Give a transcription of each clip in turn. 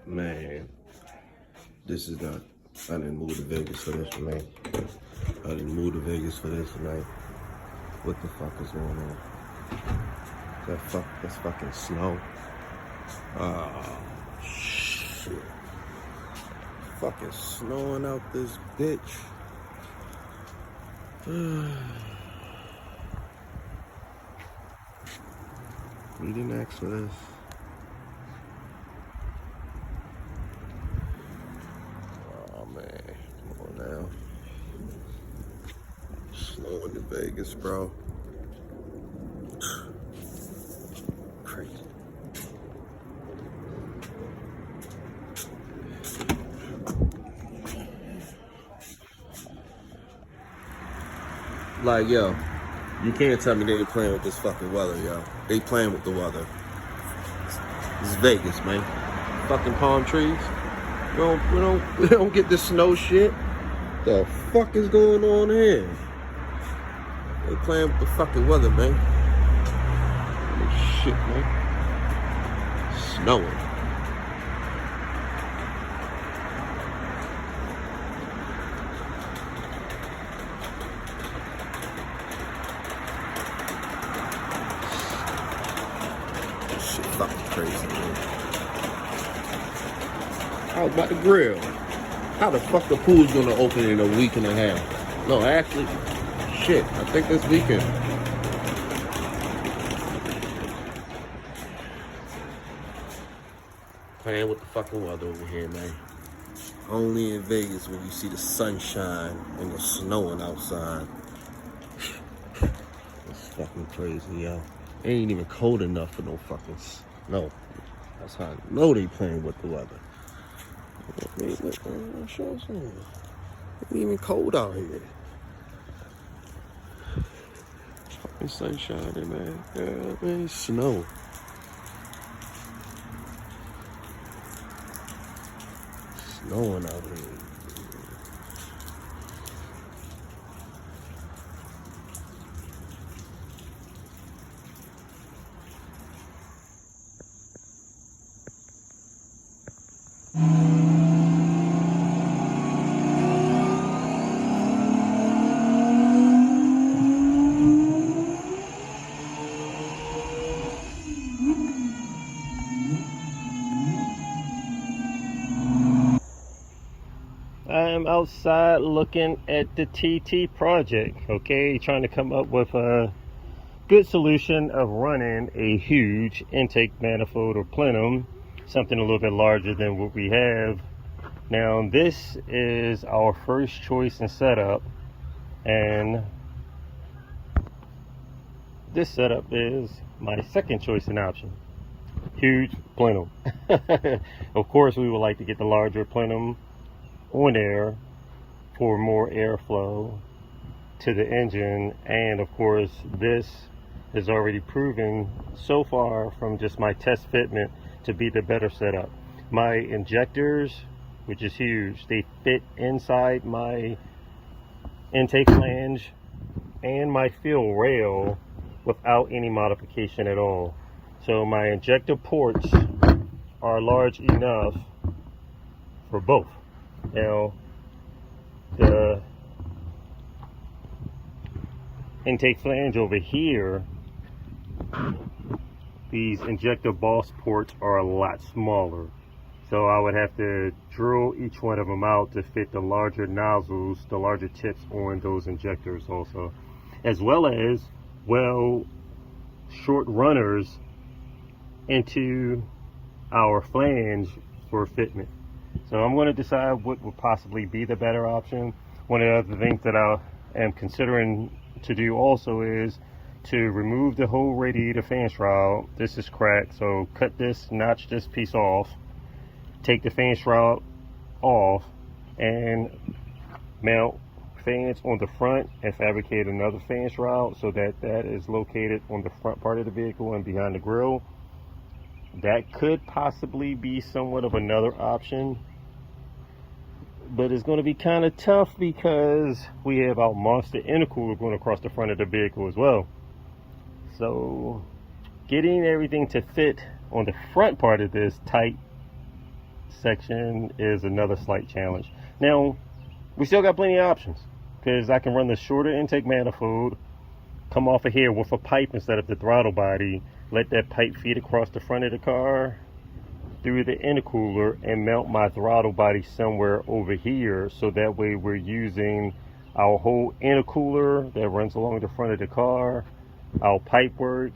Man, this is not, I didn't move to Vegas for this, man. I didn't move to Vegas for this, man. What the fuck is going on? That's fucking snow. Oh, shit. Fucking snowing out this bitch. We didn't ask for this. Oh man, come on now. Snowing in Vegas, bro. Crazy. Like, yo, you can't tell me they ain't playing with this fucking weather, yo. They playing with the weather. This is Vegas, man. Fucking palm trees. We don't get this snow shit. The fuck is going on here? They playing with the fucking weather, man. Holy shit, man. Snowing. Fucking crazy, man. I was about to grill. How the fuck the pool's gonna open in a week and a half? No, actually, shit, I think this weekend. Playing with the fucking weather over here, man. Only in Vegas when you see the sunshine and the snowing outside. It's fucking crazy, yo. It ain't even cold enough for no fucking snow. That's how I know they playing with the weather. Look, man, show us something. It ain't even cold out here. Fucking sunshine, man. Yeah, man, it's snow. Snowing out here. I'm outside looking at the TT project, okay, trying to come up with a good solution of running a huge intake manifold or plenum, something a little bit larger than what we have. Now this is our first choice and setup, and this setup is my second choice and option. Huge plenum. Of course we would like to get the larger plenum on there for more airflow to the engine, and of course this is already proven so far from just my test fitment to be the better setup. My injectors, which is huge, they fit inside my intake flange and my fill rail without any modification at all. So my injector ports are large enough for both. Now, the intake flange over here, these injector boss ports are a lot smaller. So I would have to drill each one of them out to fit the larger nozzles, the larger tips on those injectors also. As well as, well, short runners into our flange for fitment. So I'm going to decide what would possibly be the better option. One of the other things that I am considering to do also is to remove the whole radiator fan shroud. This is cracked, so cut this, notch this piece off, take the fan shroud off, and mount fans on the front and fabricate another fan shroud so that that is located on the front part of the vehicle and behind the grille. That could possibly be somewhat of another option, but it's going to be kind of tough because we have our monster intercooler going across the front of the vehicle as well. So getting everything to fit on the front part of this tight section is another slight challenge. Now, we still got plenty of options, because I can run the shorter intake manifold, come off of here with a pipe instead of the throttle body, let that pipe feed across the front of the car through the intercooler, and mount my throttle body somewhere over here, so that way we're using our whole intercooler that runs along the front of the car, our pipe work,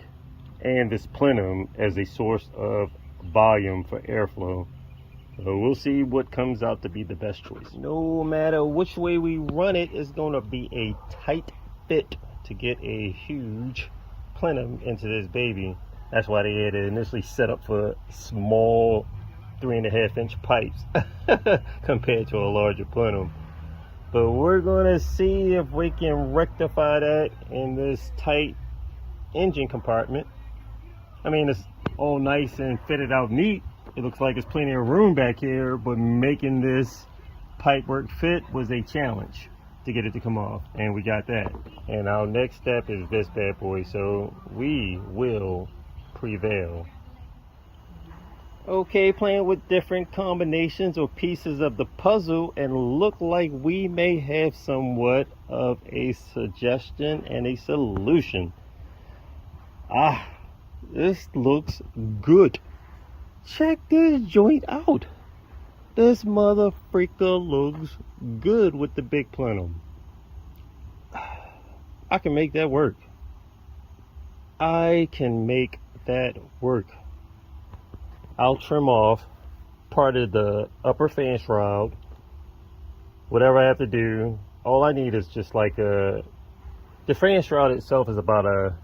and this plenum as a source of volume for airflow. So we'll see what comes out to be the best choice. No matter which way we run it, it's going to be a tight fit to get a huge plenum into this baby. That's why they had it initially set up for small 3.5-inch pipes compared to a larger plenum. But we're going to see if we can rectify that in this tight engine compartment. I mean, it's all nice and fitted out neat. It looks like there's plenty of room back here, but making this pipework fit was a challenge to get it to come off, and we got that. And our next step is this bad boy, so we will prevail. Okay, playing with different combinations or pieces of the puzzle, and look like we may have somewhat of a suggestion and a solution. This looks good. Check this joint out. This mother freaker looks good with the big plenum. I can make that work. I can make that work. I'll trim off part of the upper fan shroud. Whatever I have to do. All I need is just like the fan shroud itself is about a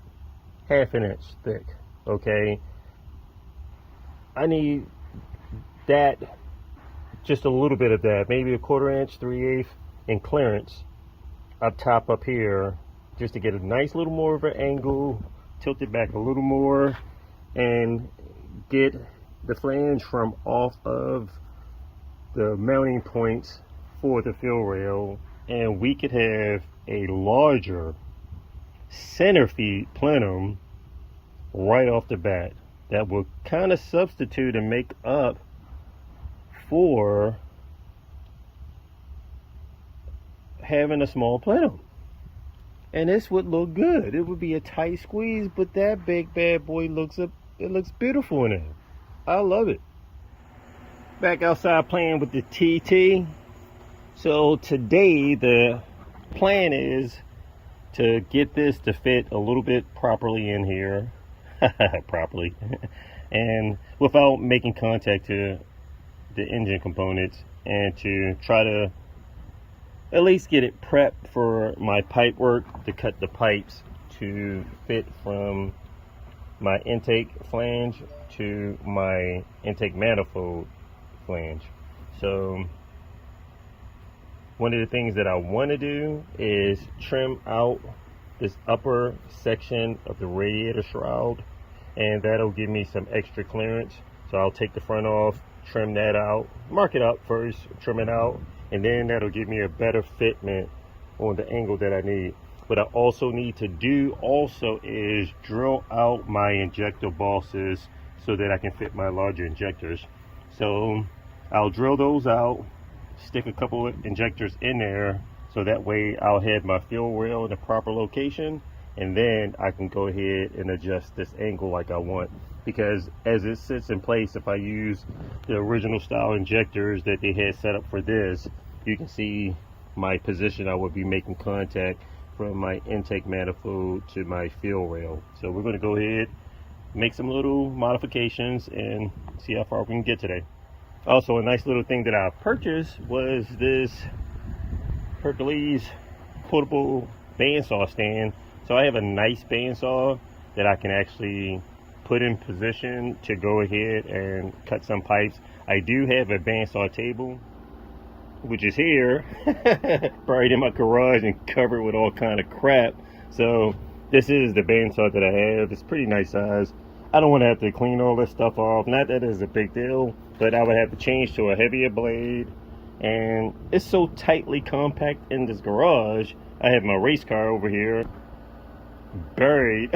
1/2 inch thick. Okay. I need that, just a little bit of that, maybe a 1/4 inch, 3/8 in clearance up top up here, just to get a nice little more of an angle, tilt it back a little more, and get the flange from off of the mounting points for the fill rail, and we could have a larger center feed plenum right off the bat. That will kind of substitute and make up for having a small plenum. And this would look good. It would be a tight squeeze, but that big bad boy looks beautiful in it. I love it. Back outside playing with the TT. So today the plan is to get this to fit a little bit properly in here. Properly, and without making contact to the engine components, and to try to at least get it prepped for my pipe work, to cut the pipes to fit from my intake flange to my intake manifold flange. So one of the things that I want to do is trim out this upper section of the radiator shroud, and that'll give me some extra clearance. So I'll take the front off, trim that out, mark it up first, trim it out, and then that'll give me a better fitment on the angle that I need. What I also need to do is drill out my injector bosses so that I can fit my larger injectors. So I'll drill those out, stick a couple of injectors in there, so that way I'll have my fuel rail in the proper location, and then I can go ahead and adjust this angle like I want. Because as it sits in place, if I use the original style injectors that they had set up for this, you can see my position. I would be making contact from my intake manifold to my fuel rail. So we're going to go ahead, make some little modifications, and see how far we can get today. Also, a nice little thing that I purchased was this Hercules portable bandsaw stand. So I have a nice bandsaw that I can actually put in position to go ahead and cut some pipes. I do have a bandsaw table, which is here, buried in my garage and covered with all kind of crap. So this is the bandsaw that I have. It's pretty nice size. I don't want to have to clean all this stuff off. Not that it's a big deal, but I would have to change to a heavier blade. And it's so tightly compact in this garage. I have my race car over here buried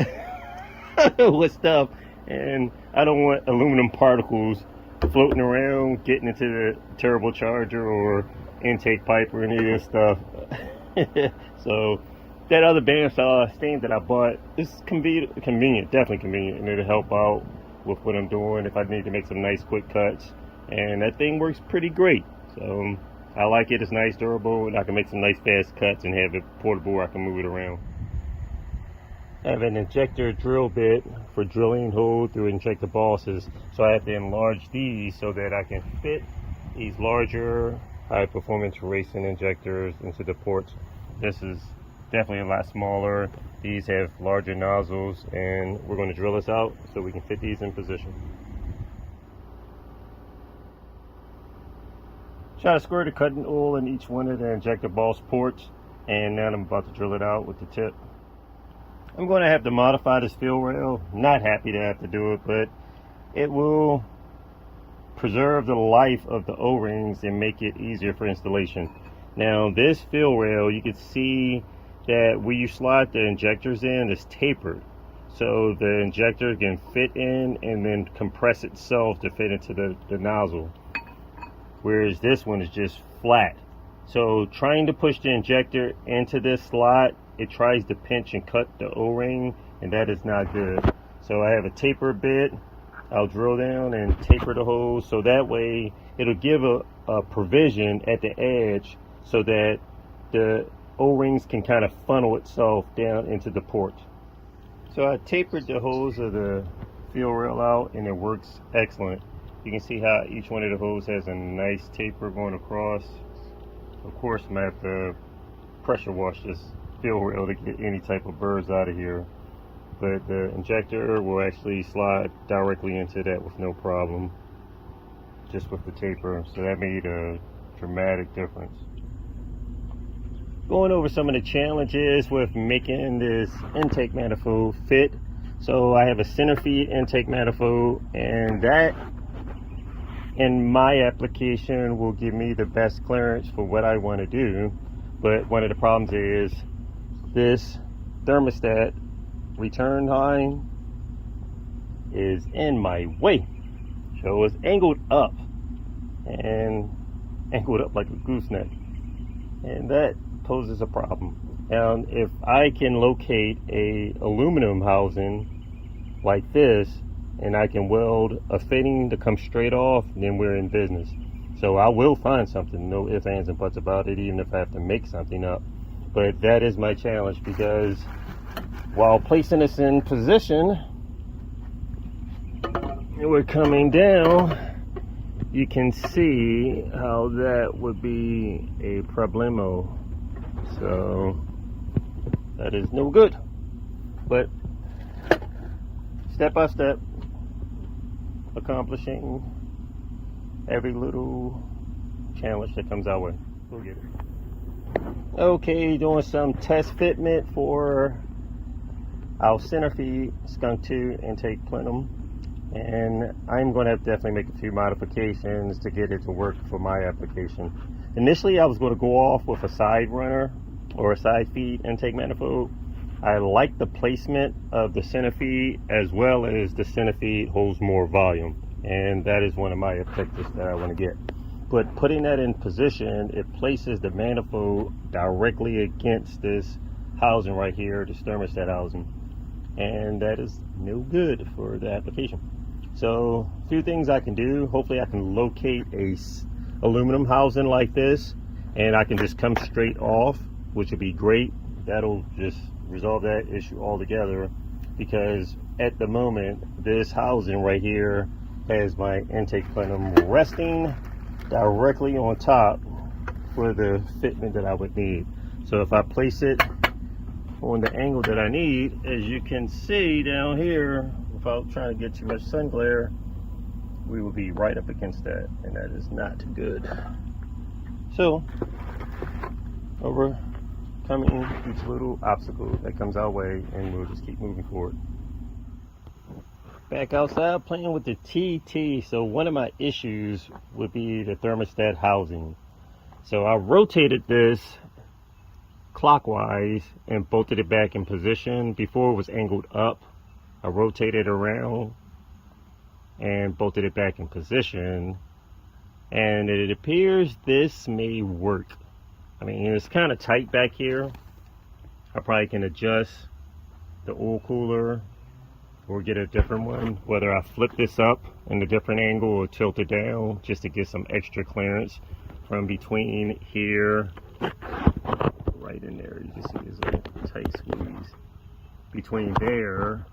with stuff, and I don't want aluminum particles floating around, getting into the turbocharger or intake pipe or any of this stuff. So that other bandsaw stand that I bought is convenient, definitely convenient, and it'll help out with what I'm doing if I need to make some nice quick cuts. And that thing works pretty great. So I like it. It's nice, durable, and I can make some nice fast cuts and have it portable where I can move it around. I have an injector drill bit for drilling hole through injector bosses, so I have to enlarge these so that I can fit these larger high performance racing injectors into the ports. This is definitely a lot smaller. These have larger nozzles, and we're going to drill this out so we can fit these in position. Shot a squirt of cutting oil in each one of the injector boss ports, and now I'm about to drill it out with the tip. I'm going to have to modify this fill rail. Not happy to have to do it, but it will preserve the life of the O-rings and make it easier for installation. Now this fill rail, you can see that where you slide the injectors in is tapered, so the injector can fit in and then compress itself to fit into the nozzle, whereas this one is just flat. So trying to push the injector into this slot, it tries to pinch and cut the O-ring, and that is not good. So I have a taper bit. I'll drill down and taper the hose, so that way it'll give a provision at the edge so that the O-rings can kind of funnel itself down into the port. So I tapered the hose of the fill rail out, and it works excellent. You can see how each one of the hoses has a nice taper going across. Of course, I'm going to have to pressure wash this fill rail to get any type of burrs out of here, but the injector will actually slide directly into that with no problem, just with the taper. So that made a dramatic difference. Going over some of the challenges with making this intake manifold fit. So I have a center feed intake manifold, and that in my application will give me the best clearance for what I want to do. But one of the problems is this thermostat return line is in my way. So it's angled up, and angled up like a gooseneck, and that poses a problem. Now if I can locate a aluminum housing like this, and I can weld a fitting to come straight off, then we're in business. So I will find something, no ifs, ands, and buts about it, even if I have to make something up. But that is my challenge, because while placing this in position, we're coming down, you can see how that would be a problemo. So that is no good. But step by step, accomplishing every little challenge that comes our way. We'll get it. Okay, doing some test fitment for our center feed Skunk 2 intake Plenum, and I'm going to have to definitely make a few modifications to get it to work for my application. Initially I was going to go off with a side runner or a side feed intake manifold. I like the placement of the center feed, as well as the center feed holds more volume, and that is one of my objectives that I want to get. But putting that in position, it places the manifold directly against this housing right here, this thermostat housing, and that is no good for the application. So a few things I can do. Hopefully I can locate a aluminum housing like this, and I can just come straight off, which would be great. That'll just resolve that issue altogether, because at the moment this housing right here has my intake plenum resting directly on top for the fitment that I would need. So if I place it on the angle that I need, as you can see down here, without trying to get too much sun glare, we will be right up against that, and that is not good. So overcoming each little obstacle that comes our way, and we'll just keep moving forward. Back outside playing with the TT. So one of my issues would be the thermostat housing. So I rotated this clockwise and bolted it back in position. Before it was angled up. I rotated around and bolted it back in position, and it appears this may work. I mean, it's kind of tight back here. I probably can adjust the oil cooler or get a different one, whether I flip this up in a different angle or tilt it down just to get some extra clearance from between here, right in there. You can see there's a tight squeeze between there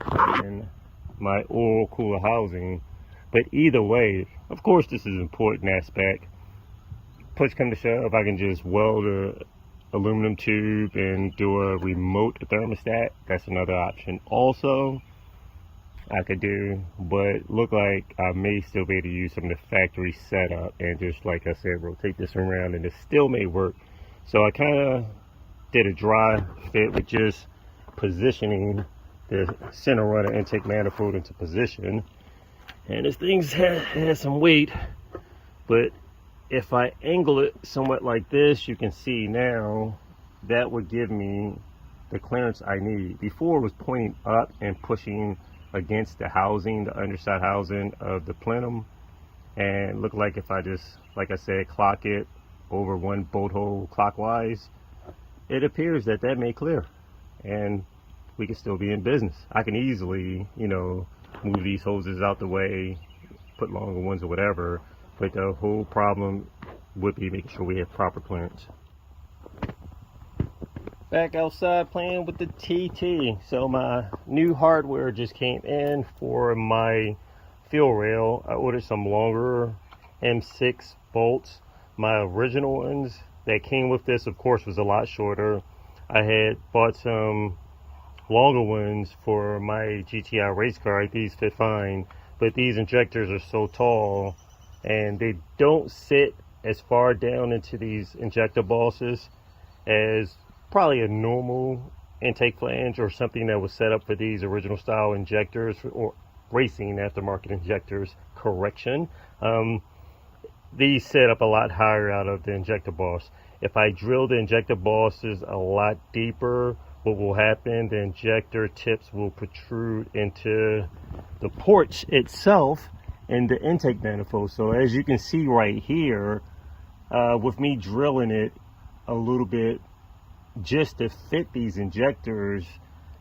and my oil cooler housing. But either way, of course, this is an important aspect. Push come to shove, I can just weld a aluminum tube and do a remote thermostat. That's another option also I could do, but look like I may still be able to use some of the factory setup and just, like I said, rotate this around and it still may work. So I kind of did a dry fit with just positioning the center runner intake manifold into position, and this thing's has some weight, but if I angle it somewhat like this, you can see now that would give me the clearance I need. Before it was pointing up and pushing against the housing, the underside housing of the plenum, and look like if I just, like I said, clock it over one bolt hole clockwise, it appears that that may clear and we can still be in business. I can easily, you know, move these hoses out the way, put longer ones or whatever, but the whole problem would be making sure we have proper clearance. Back outside playing with the TT. So my new hardware just came in for my fuel rail. I ordered some longer M6 bolts. My original ones that came with this, of course, was a lot shorter. I had bought some longer ones for my GTI race car. These fit fine, but these injectors are so tall and they don't sit as far down into these injector bosses as probably a normal intake flange or something that was set up for these original style injectors or racing aftermarket injectors. Correction. These set up a lot higher out of the injector boss. If I drill the injector bosses a lot deeper, what will happen, the injector tips will protrude into the porch itself and the intake manifold. So as you can see right here, with me drilling it a little bit just to fit these injectors,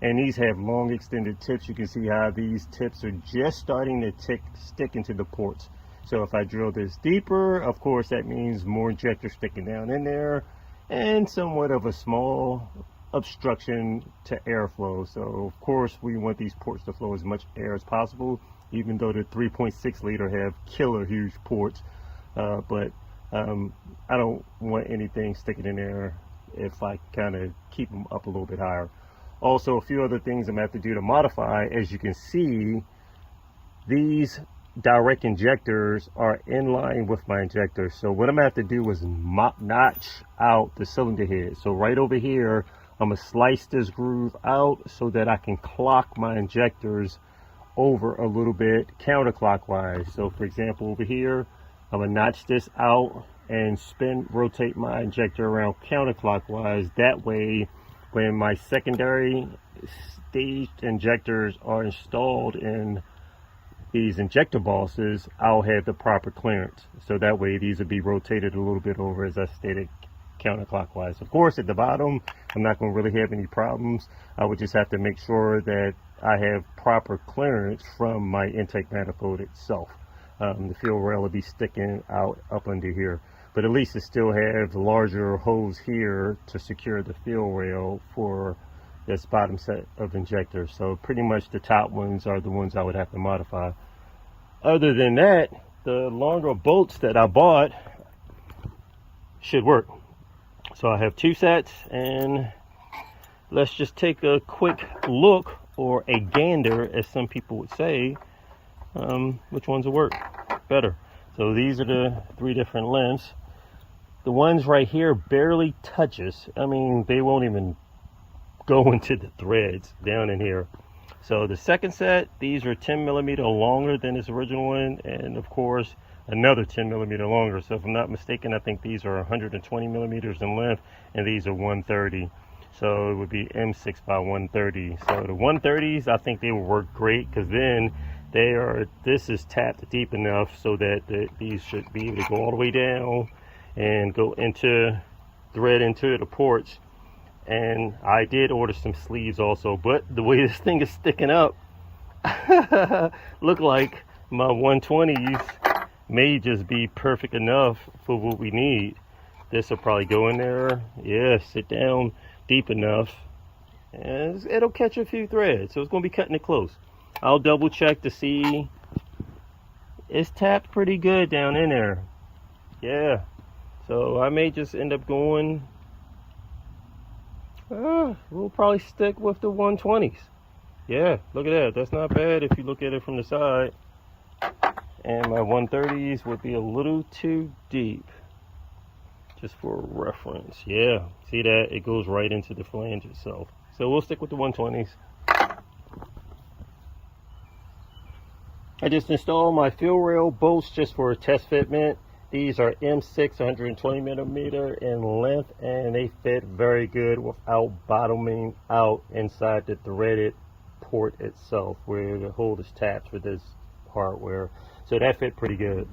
and these have long extended tips, you can see how these tips are just starting to stick into the ports. So if I drill this deeper, of course that means more injectors sticking down in there and somewhat of a small obstruction to airflow. So of course we want these ports to flow as much air as possible, even though the 3.6 liter have killer huge ports, but I don't want anything sticking in there if I kind of keep them up a little bit higher. Also, a few other things I'm gonna have to do to modify. As you can see, these direct injectors are in line with my injectors. So what I'm gonna have to do is notch out the cylinder head. So right over here, I'm gonna slice this groove out so that I can clock my injectors over a little bit counterclockwise. So for example, over here, I'm gonna notch this out and rotate my injector around counterclockwise. That way, when my secondary staged injectors are installed in these injector bosses, I'll have the proper clearance. So that way these will be rotated a little bit over, as I stated, counterclockwise. Of course, at the bottom, I'm not going to really have any problems. I would just have to make sure that I have proper clearance from my intake manifold itself. The fuel rail will be sticking out up under here, but at least it still have larger hose here to secure the fuel rail for this bottom set of injectors. So pretty much the top ones are the ones I would have to modify. Other than that, the longer bolts that I bought should work. So I have two sets, and let's just take a quick look, or a gander as some people would say, which ones will work better. So these are the three different lengths. The ones right here barely touches. I mean, they won't even go into the threads down in here. So the second set, these are 10 millimeter longer than this original one, and of course another 10 millimeter longer. So if I'm not mistaken, I think these are 120 millimeters in length, and these are 130. So it would be M6 by 130. So the 130s, I think they will work great, because then This is tapped deep enough so that these should be able to go all the way down and go thread into the ports. And I did order some sleeves also, but the way this thing is sticking up, look like my 120s may just be perfect enough for what we need. This will probably go in there, yeah, sit down deep enough, and it'll catch a few threads. So it's going to be cutting it close. I'll double check to see. It's tapped pretty good down in there. Yeah, so I may just end up going, we'll probably stick with the 120s. Yeah, look at that. That's not bad if you look at it from the side. And my 130s would be a little too deep, just for reference. Yeah, see that? It goes right into the flange itself. So we'll stick with the 120s. I just installed my fill rail bolts just for a test fitment. These are M6 120 millimeter in length, and they fit very good without bottoming out inside the threaded port itself, where the hole is tapped for this hardware. So that fit pretty good.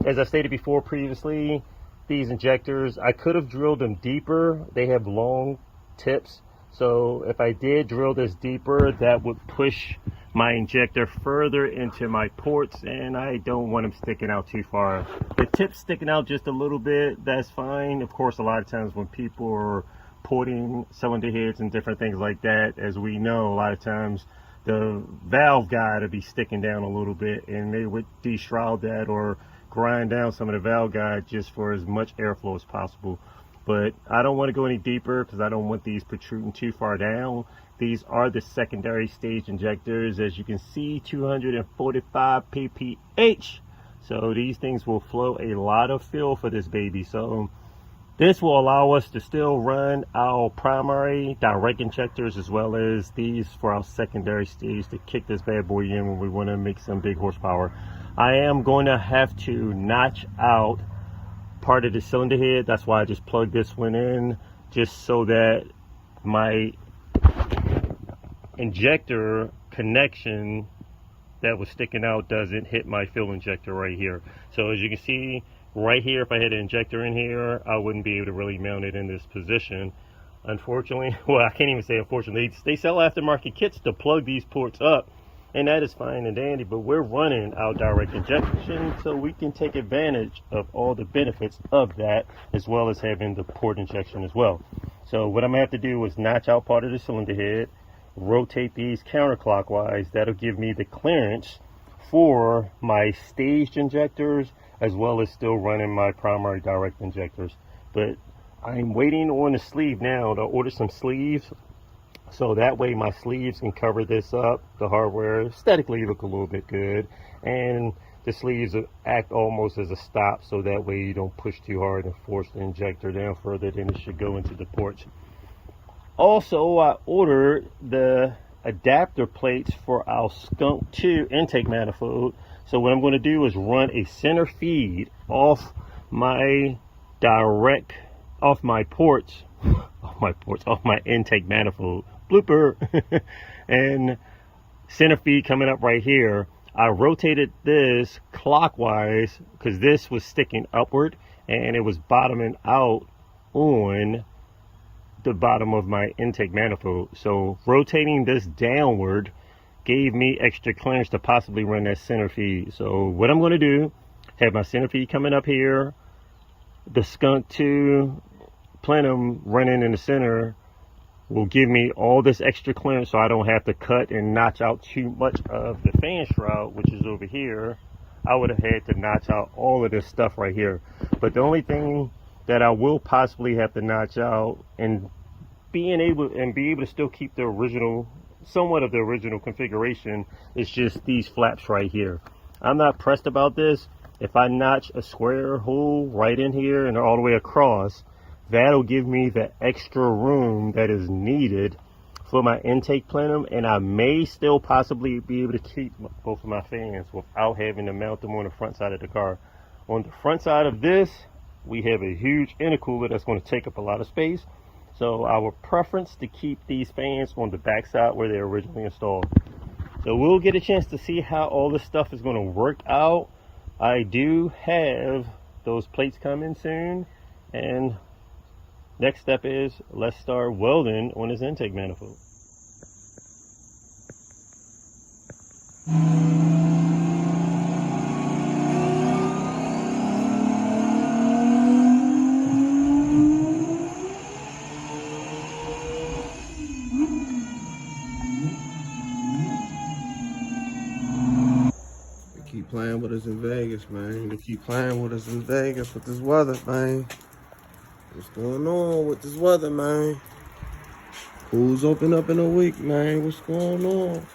As I stated before previously, these injectors, I could have drilled them deeper. They have long tips, so if I did drill this deeper, that would push my injector further into my ports, and I don't want them sticking out too far. The tips sticking out just a little bit, that's fine. Of course, a lot of times when people are porting cylinder heads and different things like that, as we know, a lot of times the valve guide would be sticking down a little bit, and they would de-shroud that or grind down some of the valve guide just for as much airflow as possible. But I don't want to go any deeper because I don't want these protruding too far down. These are the secondary stage injectors. As you can see, 245 pph. So these things will flow a lot of fill for this baby. So this will allow us to still run our primary direct injectors as well as these for our secondary stage to kick this bad boy in when we want to make some big horsepower. I am going to have to notch out part of the cylinder head. That's why I just plugged this one in, just so that my injector connection that was sticking out doesn't hit my fill injector right here. So as you can see right here, if I had an injector in here, I wouldn't be able to really mount it in this position. Unfortunately, well, I can't even say unfortunately, they sell aftermarket kits to plug these ports up, and that is fine and dandy, but we're running our direct injection, so we can take advantage of all the benefits of that, as well as having the port injection as well. So what I'm gonna have to do is notch out part of the cylinder head, rotate these counterclockwise. That'll give me the clearance for my staged injectors, as well as still running my primary direct injectors. But I'm waiting on the sleeve now to order some sleeves, so that way my sleeves can cover this up. The hardware aesthetically look a little bit good, and the sleeves act almost as a stop, so that way you don't push too hard and force the injector down further than it should go into the ports. Also, I ordered the adapter plates for our Skunk 2 intake manifold. So what I'm going to do is run a center feed off my ports, off my intake manifold. Blooper. And center feed coming up right here. I rotated this clockwise because this was sticking upward and it was bottoming out on the bottom of my intake manifold. So rotating this downward gave me extra clearance to possibly run that center feed. So what I'm going to do, have my center feed coming up here, the Skunk 2 Plenum running in the center will give me all this extra clearance, so I don't have to cut and notch out too much of the fan shroud, which is over here. I would have had to notch out all of this stuff right here. But the only thing that I will possibly have to notch out and be able to still keep the original, somewhat of the original configuration, is just these flaps right here. I'm not pressed about this. If I notch a square hole right in here and all the way across, that'll give me the extra room that is needed for my intake plenum, and I may still possibly be able to keep both of my fans without having to mount them on the front side of the car. On the front side of this, we have a huge intercooler that's going to take up a lot of space. So our preference to keep these fans on the back side where they're originally installed. So we'll get a chance to see how all this stuff is going to work out. I do have those plates coming soon, and next step is let's start welding on this intake manifold. Keep playing with us in Vegas, man. They keep playing with us in Vegas with this weather, man. What's going on with this weather, man? Pools open up in a week, man. What's going on?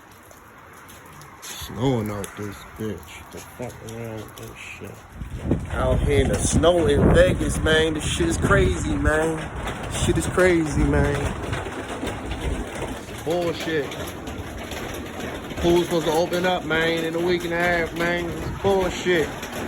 Snowing out this bitch. The fuck around with this shit. Out here in the snow in Vegas, man. This shit is crazy, man. This shit is crazy, man. It's bullshit. Pool's supposed to open up, man, in a week and a half, man. It's bullshit.